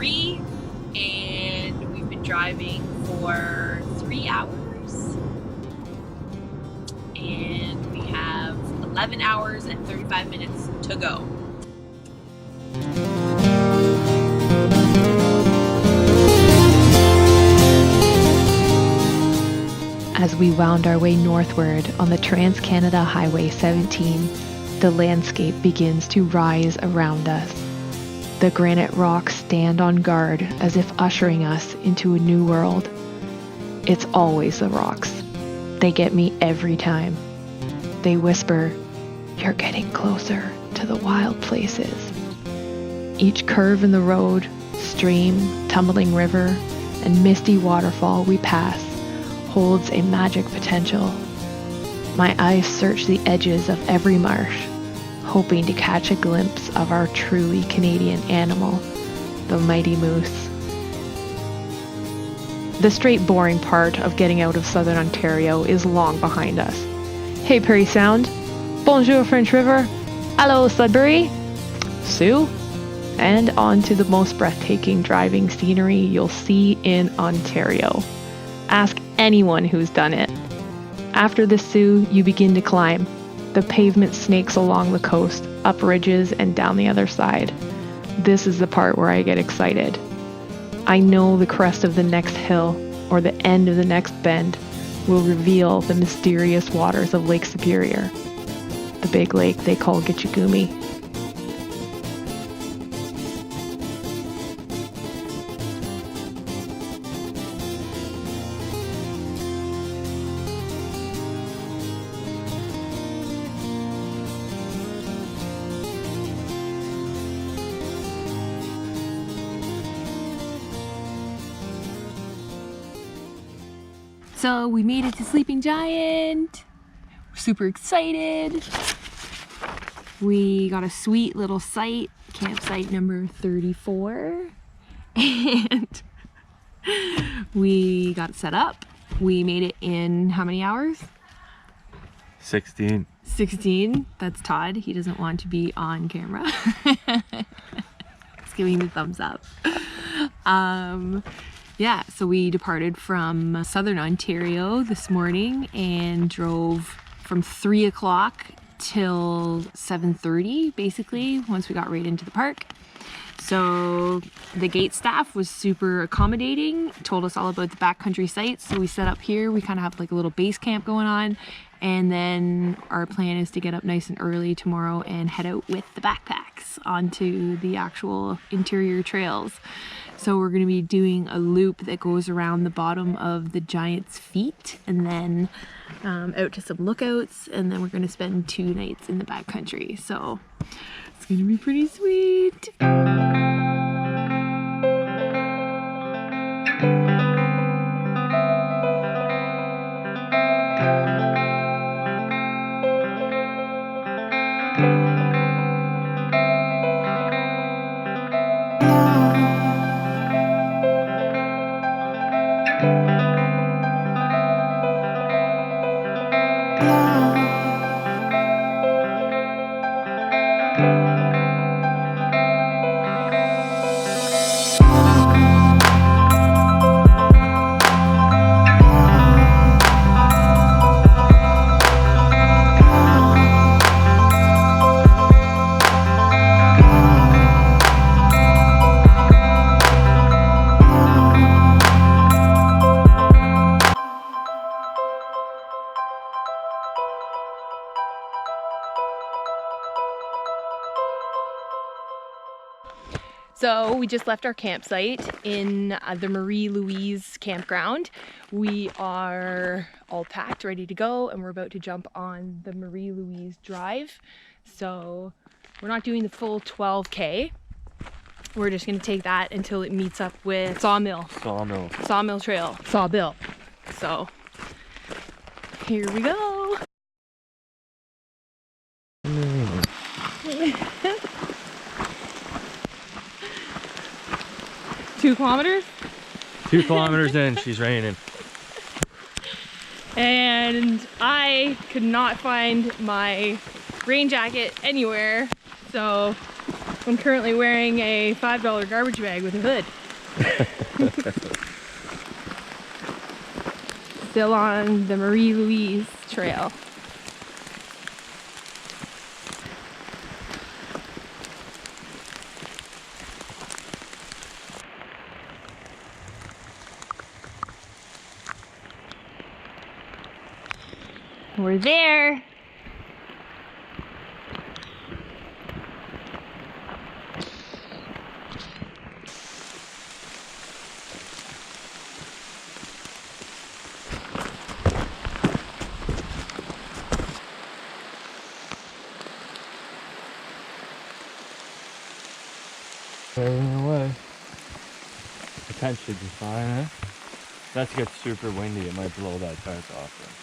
3 and we've been driving for 3 hours. And we have 11 hours and 35 minutes to go. As we wound our way northward on the Trans-Canada Highway 17, the landscape begins to rise around us. The granite rocks stand on guard as if ushering us into a new world. It's always the rocks. They get me every time. They whisper, "You're getting closer to the wild places." Each curve in the road, stream, tumbling river, and misty waterfall we pass holds a magic potential. My eyes search the edges of every marsh, hoping to catch a glimpse of our truly Canadian animal, the mighty moose. The straight boring part of getting out of southern Ontario is long behind us. Hey Prairie Sound, bonjour French River, hello Sudbury, Sioux, and on to the most breathtaking driving scenery you'll see in Ontario. Ask anyone who's done it. After the Sioux, you begin to climb. The pavement snakes along the coast, up ridges and down the other side. This is the part where I get excited. I know the crest of the next hill or the end of the next bend will reveal the mysterious waters of Lake Superior, the big lake they call Gitchagumi. So we made it to Sleeping Giant. We're super excited. We got a sweet little site, campsite number 34. And we got it set up. We made it in how many hours? 16. 16. That's Todd. He doesn't want to be on camera. He's giving the thumbs up. Yeah, so we departed from southern Ontario this morning and drove from 3 o'clock till 7:30, basically, once we got right into the park. So the gate staff was super accommodating, told us all about the backcountry sites. So we set up here. We kind of have like a little base camp going on. And then our plan is to get up nice and early tomorrow and head out with the backpacks onto the actual interior trails. So we're going to be doing a loop that goes around the bottom of the Giant's feet and then out to some lookouts, and then we're going to spend 2 nights in the backcountry. So it's going to be pretty sweet. So we just left our campsite in the Marie Louise campground. We are all packed, ready to go, and we're about to jump on the Marie Louise drive. So we're not doing the full 12K. We're just gonna take that until it meets up with Sawmill Trail. Sawbill. So here we go. 2 kilometers? 2 kilometers in, she's raining. And I could not find my rain jacket anywhere, so I'm currently wearing a $5 garbage bag with a hood. Still on the Marie Louise trail. We're there. Everything away. The tent should be fine, eh? That's gets super windy, it might blow that tarp off.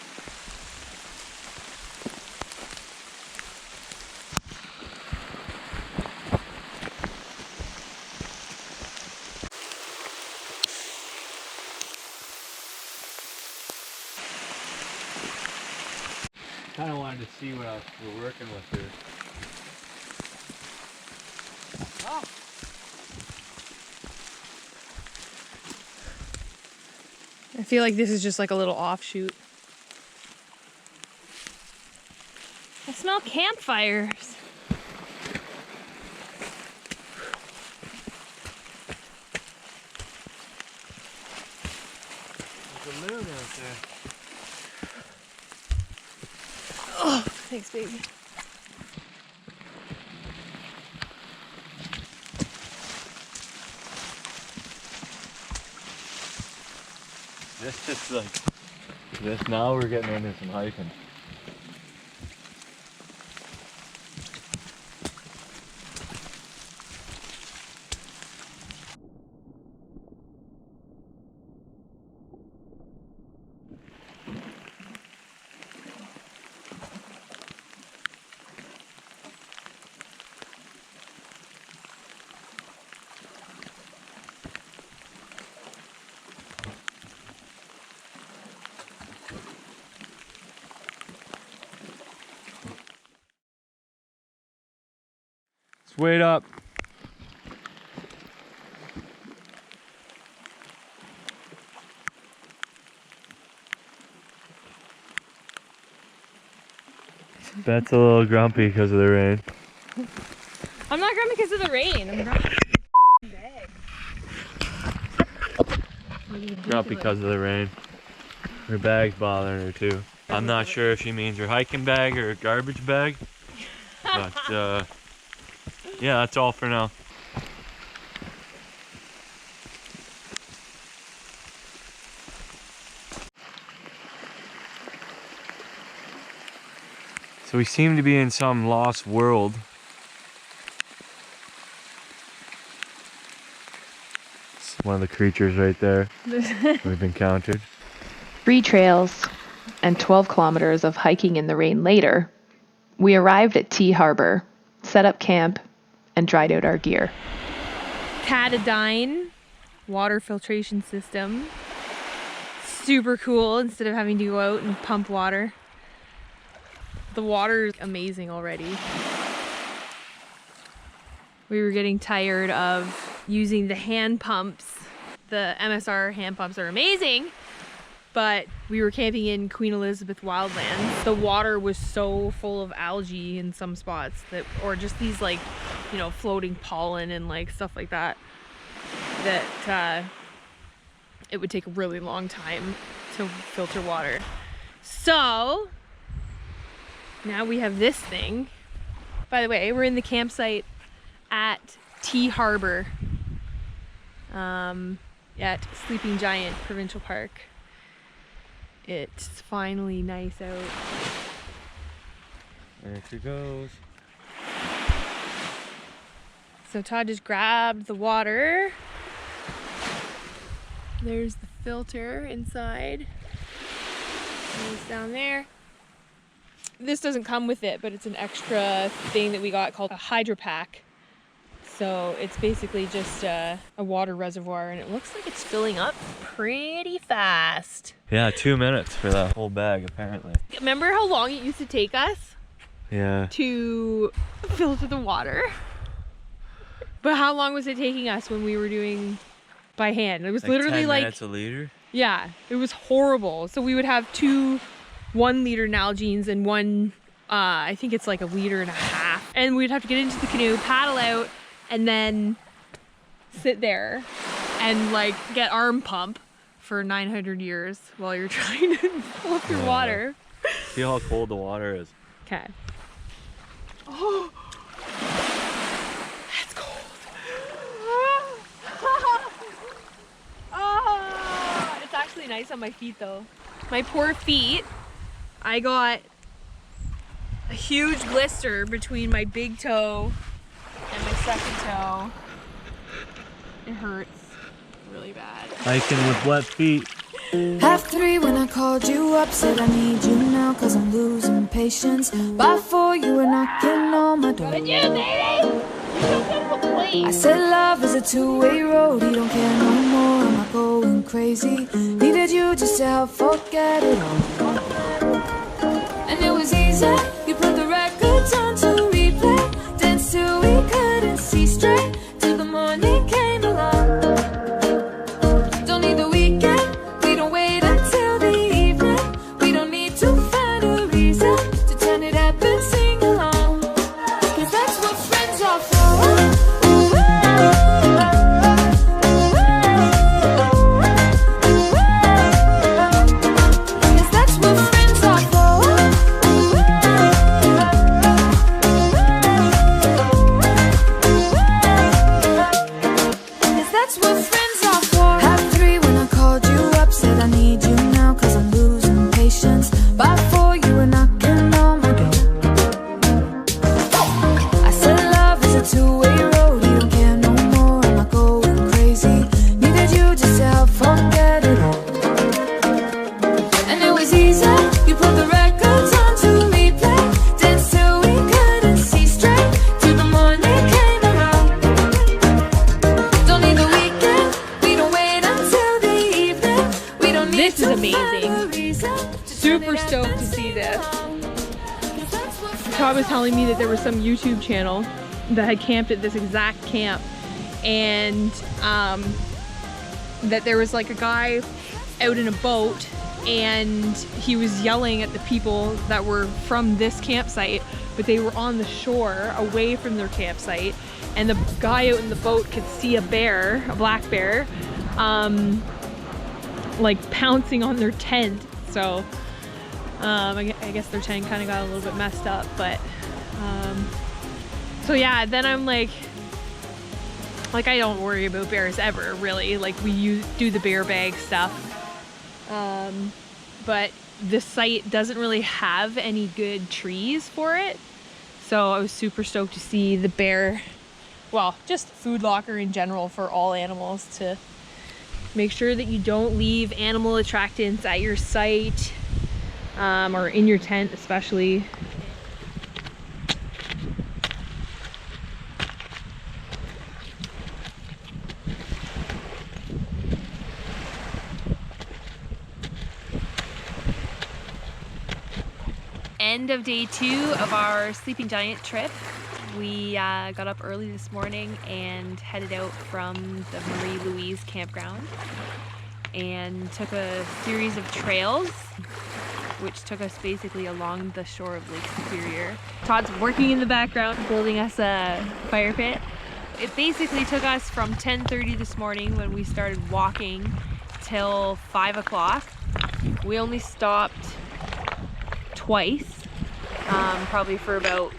Kind of wanted to see what else we're working with here. I feel like this is just like a little offshoot. I smell campfires. There's a moon out there. Oh, thanks, baby. This just like this. Now we're getting into some hiking. Let's wait up. Bet's a little grumpy because of the rain. I'm not grumpy because of the rain. I'm grumpy Grumpy because of the rain. Her bag's bothering her too. I'm not sure if she means her hiking bag or a garbage bag. But yeah, that's all for now. So we seem to be in some lost world. It's one of the creatures right there we've encountered. 3 trails and 12 kilometers of hiking in the rain later, we arrived at Tea Harbor, set up camp, and dried out our gear. Catadine water filtration system. Super cool instead of having to go out and pump water. The water is amazing already. We were getting tired of using the hand pumps. The MSR hand pumps are amazing, but we were camping in Queen Elizabeth wildlands. The water was so full of algae in some spots that, or just these like, you know, floating pollen and like stuff like that, that it would take a really long time to filter water. So now we have this thing. By the way, we're in the campsite at Tea Harbor at Sleeping Giant Provincial Park. It's finally nice out. There she goes. So Todd just grabbed the water. There's the filter inside. And it's down there. This doesn't come with it, but it's an extra thing that we got called a hydro pack. So it's basically just a water reservoir, and it looks like it's filling up pretty fast. Yeah, 2 minutes for that whole bag apparently. Remember how long it used to take us Yeah. to filter the water? But how long was it taking us when we were doing by hand? It was Like literally 10 like, minutes a liter. yeah, it was horrible. So we would have 2 1-liter Nalgene's and one, I think it's like 1.5 liters. And we'd have to get into the canoe, paddle out, and then sit there and like get arm pump for 900 years while you're trying to pull up your water. See how cold the water is. Okay. Oh, that's cold. Oh, it's actually nice on my feet though. My poor feet. I got a huge blister between my big toe and my second toe. It hurts really bad. Hiking with wet feet. 3:30 when I called you up, said I need you now cause I'm losing patience. By 4 you were knocking on my door. I said love is a 2-way road, you don't care no more, I'm not going crazy. Needed you just to help forget it all. And it was easy, you put the records on to replay. Danced till we couldn't see straight, till the morning came along. Don't need the weekend, we don't wait until the evening. We don't need to find a reason to turn it up and sing along. Cause that's what friends are for. Cause that's what friends are for. Cause that's what friends are for. 3:30 when I called you up, said I need you now cause I'm losing patience. By 4 you were knocking on my door. I said love is a 2-way road, you don't care no more, I'm not going crazy. Needed you just to help forget it all. And it was easy, you put the records on to replay. Danced till we couldn't see straight, till the morning came around. Don't need the weekend, we don't wait until the evening. We don't need This is to amazing. find a reason to Super turn it up stoked and to see sing this. along. 'Cause that's what friends Todd was telling me that there was some YouTube channel that had camped at this exact camp, and that there was like a guy out in a boat and he was yelling at the people that were from this campsite, but they were on the shore away from their campsite, and the guy out in the boat could see a bear, a black bear, like pouncing on their tent. So I guess their tent kind of got a little bit messed up, but so yeah, then I'm like I don't worry about bears ever, really. Like we do the bear bag stuff, but the site doesn't really have any good trees for it, so I was super stoked to see the bear, well, just food locker in general for all animals, to make sure that you don't leave animal attractants at your site, or in your tent especially. End of day 2 of our Sleeping Giant trip. We got up early this morning and headed out from the Marie Louise campground and took a series of trails which took us basically along the shore of Lake Superior. Todd's working in the background building us a fire pit. It basically took us from 10:30 this morning when we started walking till 5 o'clock. We only stopped twice, probably for about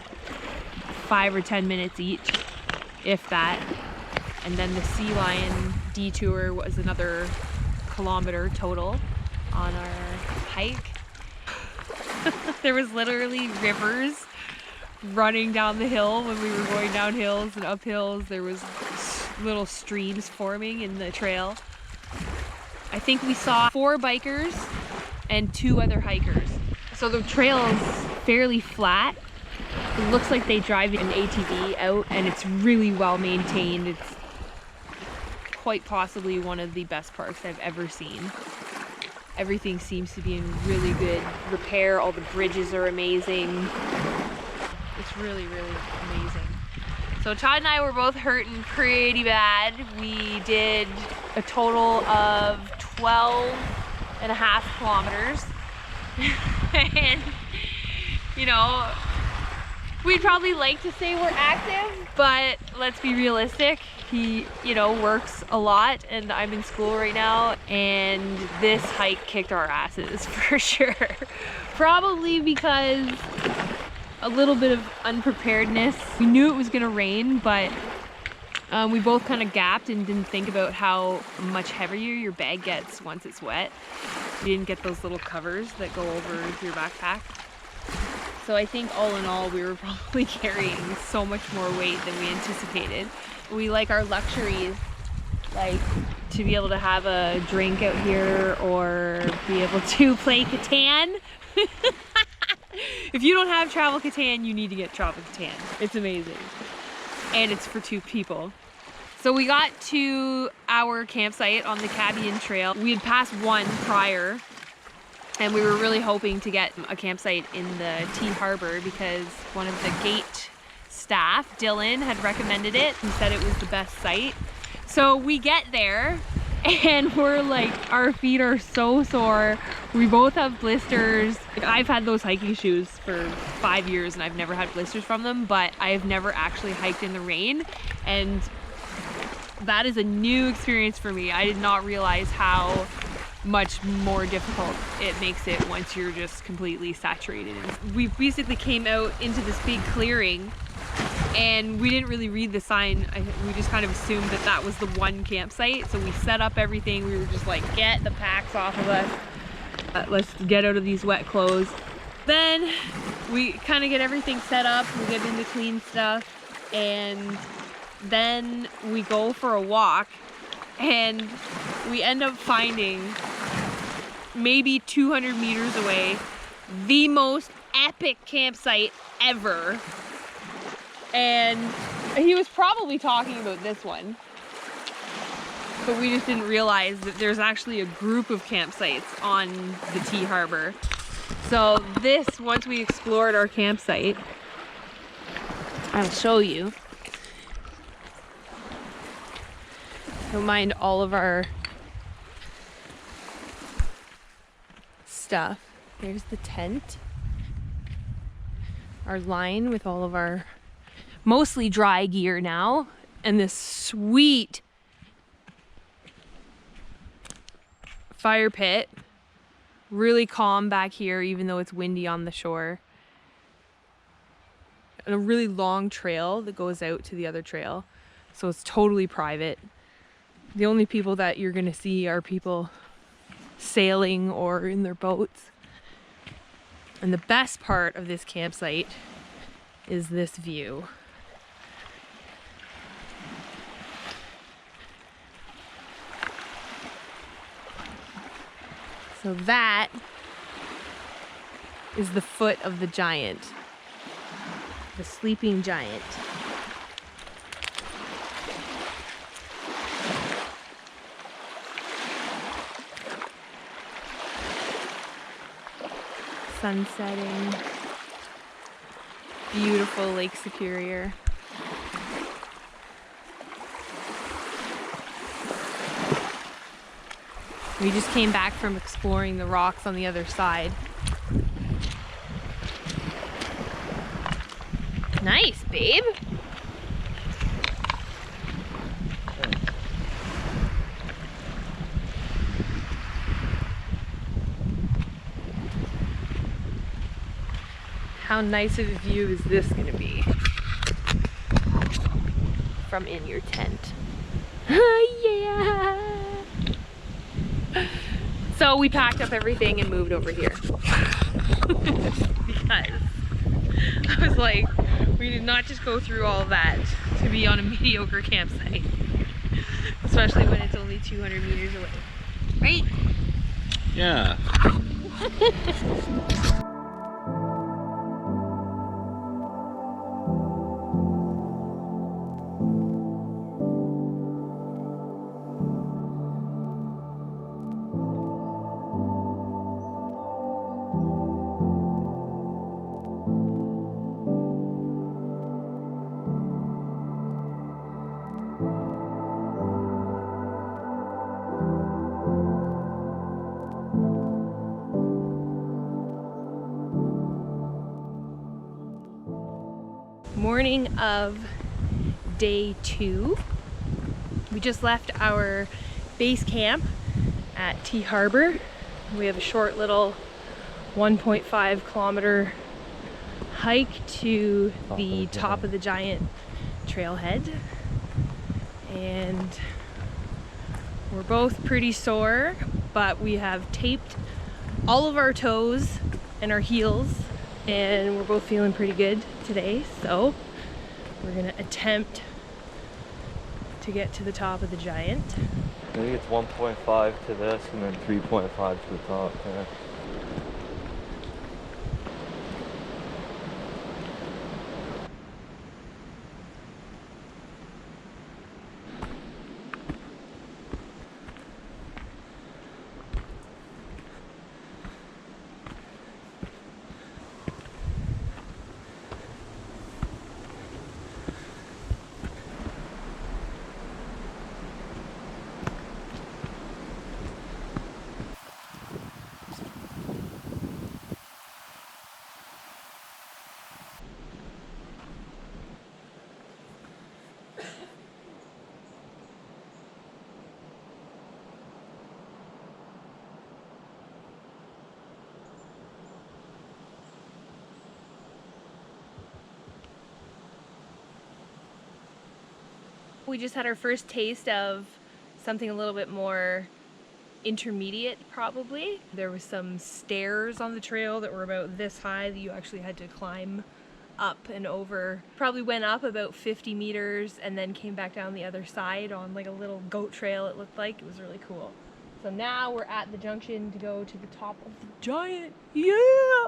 5 or 10 minutes each, if that. And then the Sea Lion detour was another kilometer total on our hike. There was literally rivers running down the hill when we were going down hills and up hills. There was little streams forming in the trail. I think we saw 4 bikers and 2 other hikers. So the trail is fairly flat. It looks like they drive an ATV out, and it's really well maintained. It's quite possibly one of the best parks I've ever seen. Everything seems to be in really good repair. All the bridges are amazing. It's really, really amazing. So Todd and I were both hurting pretty bad. We did a total of 12.5 kilometers. And, you know, we'd probably like to say we're active, but let's be realistic. He, you know, works a lot and I'm in school right now, and this hike kicked our asses for sure. Probably because a little bit of unpreparedness. We knew it was gonna rain, but we both kind of gapped and didn't think about how much heavier your bag gets once it's wet. We didn't get those little covers that go over your backpack. So I think all in all, we were probably carrying so much more weight than we anticipated. We like our luxuries, like to be able to have a drink out here or be able to play Catan. If you don't have Travel Catan, you need to get Travel Catan. It's amazing. And it's for 2 people. So we got to our campsite on the Cabin Trail. We had passed one prior, and we were really hoping to get a campsite in the T Harbor because one of the gate staff, Dylan, had recommended it. He said it was the best site. So we get there and we're like, our feet are so sore. We both have blisters. Like, I've had those hiking shoes for 5 years and I've never had blisters from them, but I've never actually hiked in the rain. And that is a new experience for me. I did not realize how much more difficult it makes it once you're just completely saturated. We basically came out into this big clearing and we didn't really read the sign. We just kind of assumed that that was the one campsite. So we set up everything. We were just like, get the packs off of us. Let's get out of these wet clothes. Then we kind of get everything set up. We get into clean stuff. And then we go for a walk. And we end up finding, maybe 200 meters away, the most epic campsite ever. And he was probably talking about this one, but we just didn't realize that there's actually a group of campsites on the T Harbor. So this, once we explored our campsite, I'll show you. Don't mind all of our stuff. There's the tent, our line with all of our mostly dry gear now, and this sweet fire pit. Really calm back here, even though it's windy on the shore. And a really long trail that goes out to the other trail, so it's totally private. The only people that you're gonna see are people sailing or in their boats. And the best part of this campsite is this view. So that is the foot of the giant, the sleeping giant. Sun setting, beautiful Lake Superior. We just came back from exploring the rocks on the other side. Nice, babe. How nice of a view is this going to be from in your tent? Yeah! So we packed up everything and moved over here. Because I was like, we did not just go through all of that to be on a mediocre campsite. Especially when it's only 200 meters away. Right? Yeah. morning of day 2. We just left our base camp at T Harbor. We have a short little 1.5 kilometer hike to the top of the giant trailhead, and we're both pretty sore, but we have taped all of our toes and our heels, and we're both feeling pretty good today, so we're gonna attempt to get to the top of the giant. I think it's 1.5 to this and then 3.5 to the top. Yeah. We just had our first taste of something a little bit more intermediate, probably. There was some stairs on the trail that were about this high that you actually had to climb up and over. Probably went up about 50 meters and then came back down the other side on like a little goat trail, it looked like. It was really cool. So now we're at the junction to go to the top of the giant. Yeah!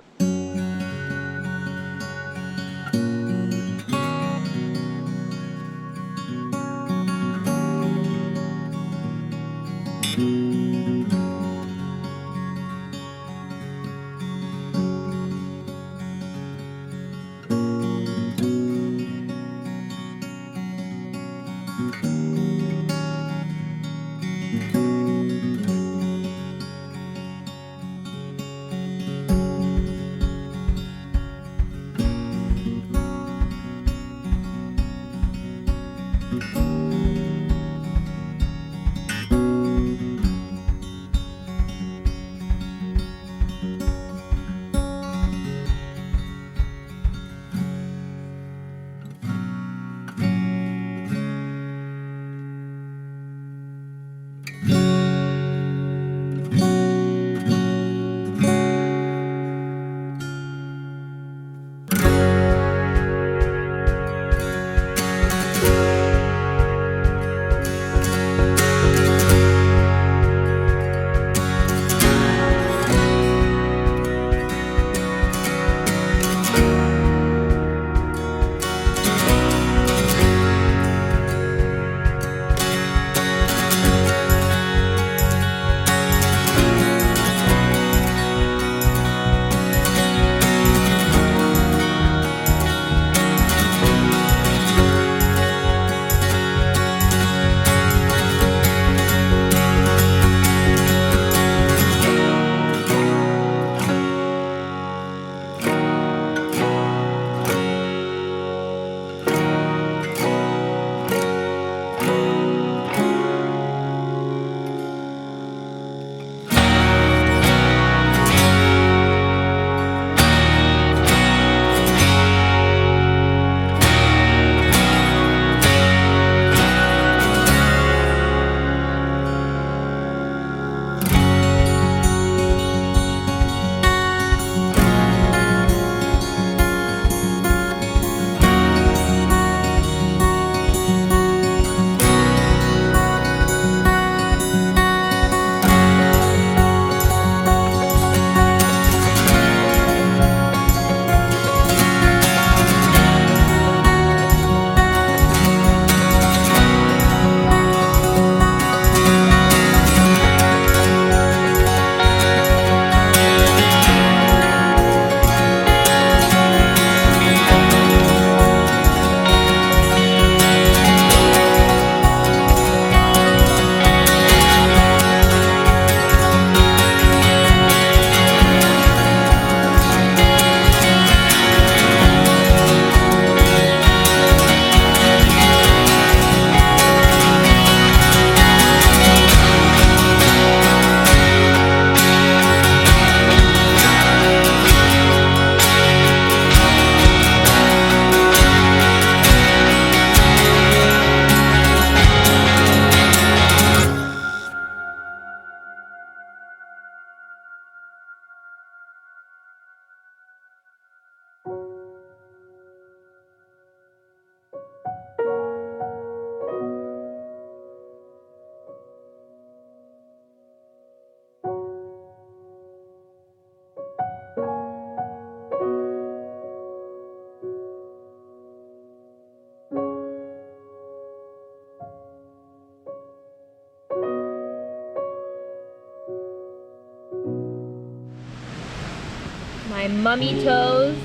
my mummy toes.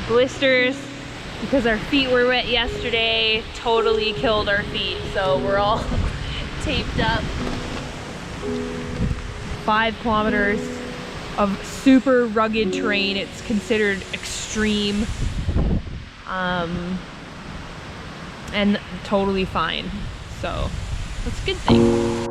Blisters, because our feet were wet yesterday, totally killed our feet. So we're all taped up. 5 kilometers of super rugged terrain. It's considered extreme. And totally fine. So that's a good thing.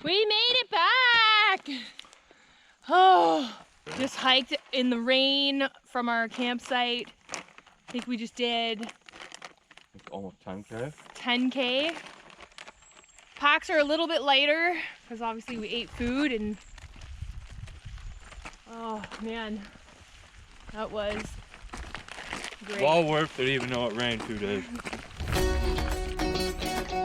We made it back! Oh, just hiked in the rain from our campsite. I think we just did Almost 10K. 10K. Packs are a little bit lighter because obviously we ate food and oh man, that was great. Well worth it even though it rained 2 days.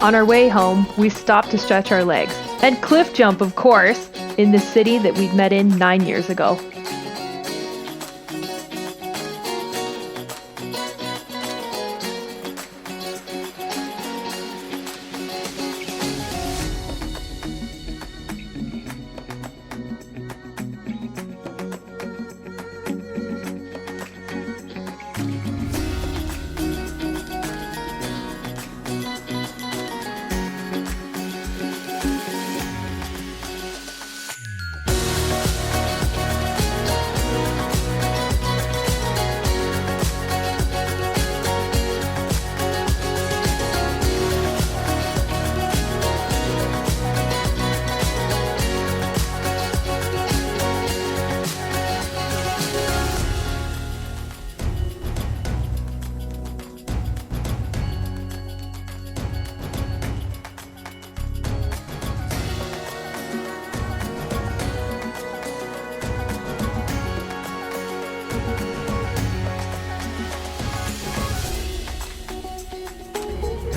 On our way home, we stopped to stretch our legs. And cliff jump, of course, in the city that we'd met in 9 years ago.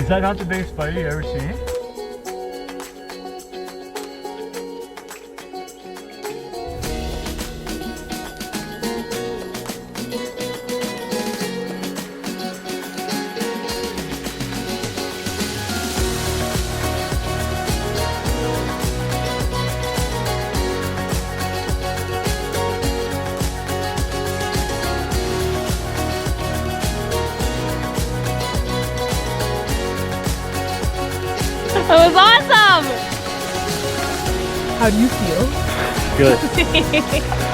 Is that not the biggest spider you ever seen? That was awesome! How do you feel? Good.